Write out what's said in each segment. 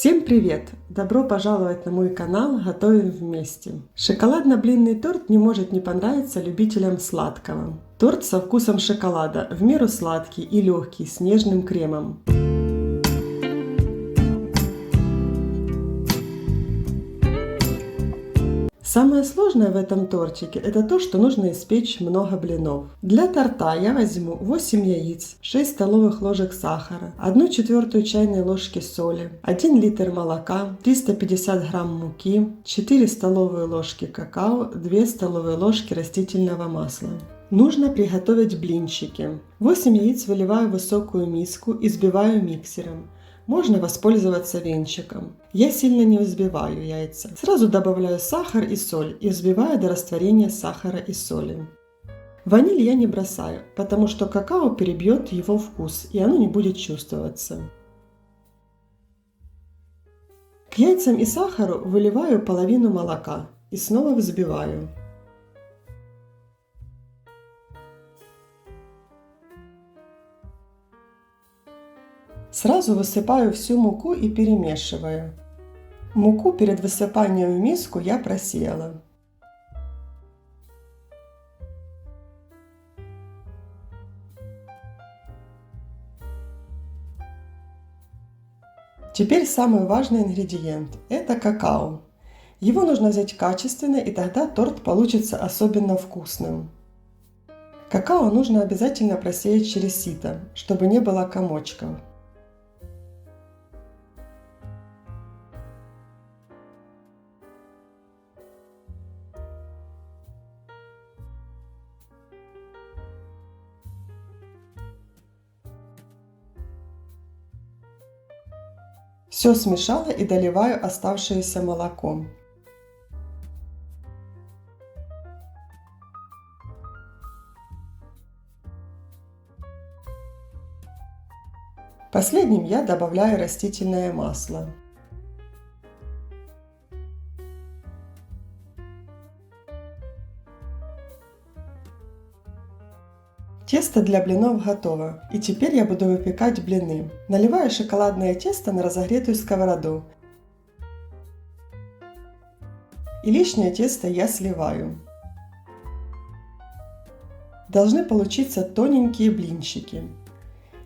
Всем привет! Добро пожаловать на мой канал «Готовим вместе». Шоколадно-блинный торт не может не понравиться любителям сладкого. Торт со вкусом шоколада, в меру сладкий и легкий, с нежным кремом. Самое сложное в этом тортике – это то, что нужно испечь много блинов. Для торта я возьму 8 яиц, 6 столовых ложек сахара, 1/4 чайной ложки соли, 1 литр молока, 350 грамм муки, 4 столовые ложки какао, 2 столовые ложки растительного масла. Нужно приготовить блинчики. 8 яиц выливаю в высокую миску и взбиваю миксером. Можно воспользоваться венчиком. Я сильно не взбиваю яйца. Сразу добавляю сахар и соль и взбиваю до растворения сахара и соли. Ваниль я не бросаю, потому что какао перебьет его вкус и оно не будет чувствоваться. К яйцам и сахару выливаю половину молока и снова взбиваю. Сразу высыпаю всю муку и перемешиваю. Муку перед высыпанием в миску я просеяла. Теперь самый важный ингредиент – это какао. Его нужно взять качественное, и тогда торт получится особенно вкусным. Какао нужно обязательно просеять через сито, чтобы не было комочков. Все смешала и доливаю оставшееся молоко. Последним я добавляю растительное масло. Тесто для блинов готово, и теперь я буду выпекать блины. Наливаю шоколадное тесто на разогретую сковороду. И лишнее тесто я сливаю. Должны получиться тоненькие блинчики.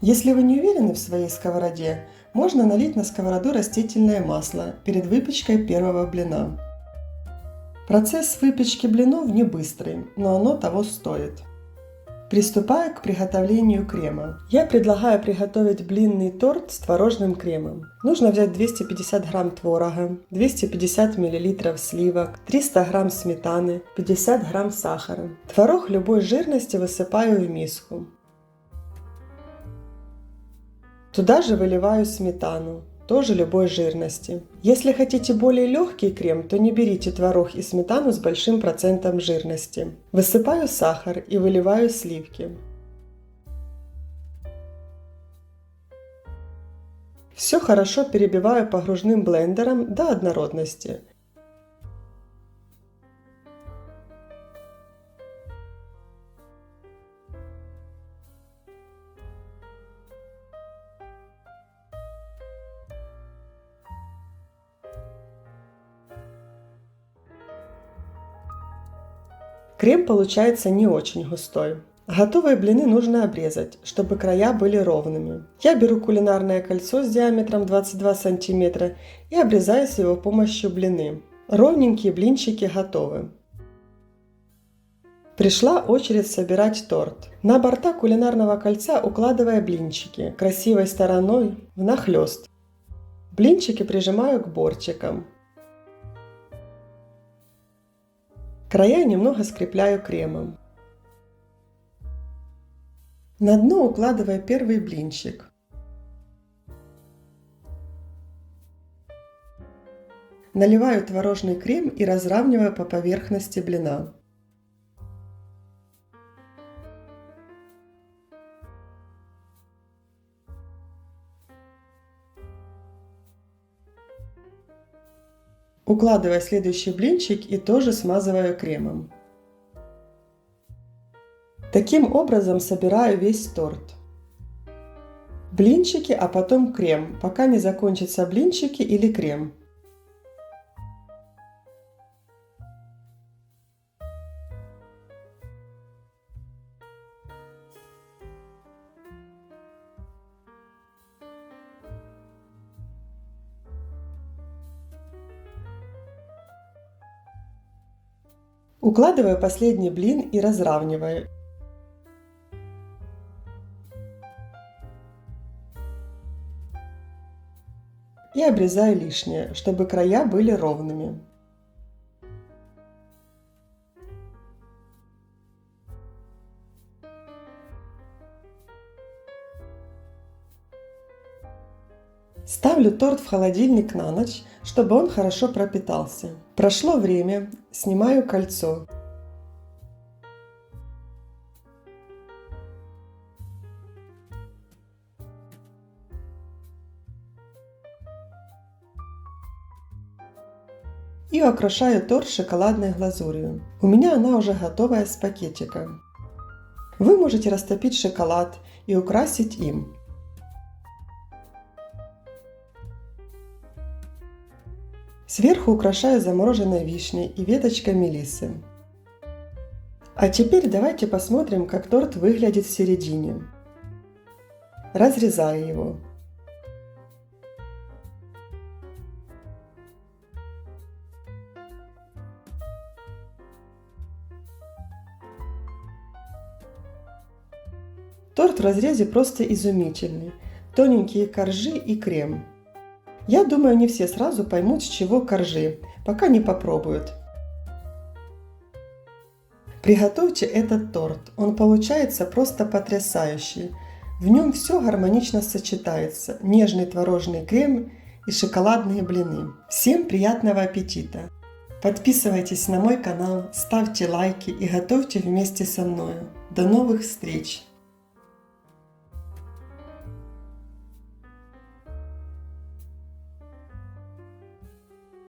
Если вы не уверены в своей сковороде, можно налить на сковороду растительное масло перед выпечкой первого блина. Процесс выпечки блинов не быстрый, но оно того стоит. Приступаю к приготовлению крема. Я предлагаю приготовить блинный торт с творожным кремом. Нужно взять 250 грамм творога, 250 мл сливок, 300 грамм сметаны, 50 грамм сахара. Творог любой жирности высыпаю в миску. Туда же выливаю сметану, тоже любой жирности. Если хотите более легкий крем, то не берите творог и сметану с большим процентом жирности. Высыпаю сахар и выливаю сливки. Все хорошо перебиваю погружным блендером до однородности. Крем получается не очень густой. Готовые блины нужно обрезать, чтобы края были ровными. Я беру кулинарное кольцо с диаметром 22 см и обрезаю с его помощью блины. Ровненькие блинчики готовы. Пришла очередь собирать торт. На борта кулинарного кольца укладывая блинчики красивой стороной внахлёст. Блинчики прижимаю к бортикам. Края немного скрепляю кремом. На дно укладываю первый блинчик. Наливаю творожный крем и разравниваю по поверхности блина. Укладываю следующий блинчик и тоже смазываю кремом. Таким образом собираю весь торт. Блинчики, а потом крем, пока не закончатся блинчики или крем. Укладываю последний блин и разравниваю. И обрезаю лишнее, чтобы края были ровными. Ставлю торт в холодильник на ночь, чтобы он хорошо пропитался. Прошло время, снимаю кольцо. И украшаю торт шоколадной глазурью. У меня она уже готовая с пакетика. Вы можете растопить шоколад и украсить им. Сверху украшаю замороженной вишней и веточкой мелиссы. А теперь давайте посмотрим, как торт выглядит в середине. Разрезаю его. Торт в разрезе просто изумительный. Тоненькие коржи и крем. Я думаю, не все сразу поймут, с чего коржи, пока не попробуют. Приготовьте этот торт, он получается просто потрясающий. В нем все гармонично сочетается, нежный творожный крем и шоколадные блины. Всем приятного аппетита! Подписывайтесь на мой канал, ставьте лайки и готовьте вместе со мной. До новых встреч!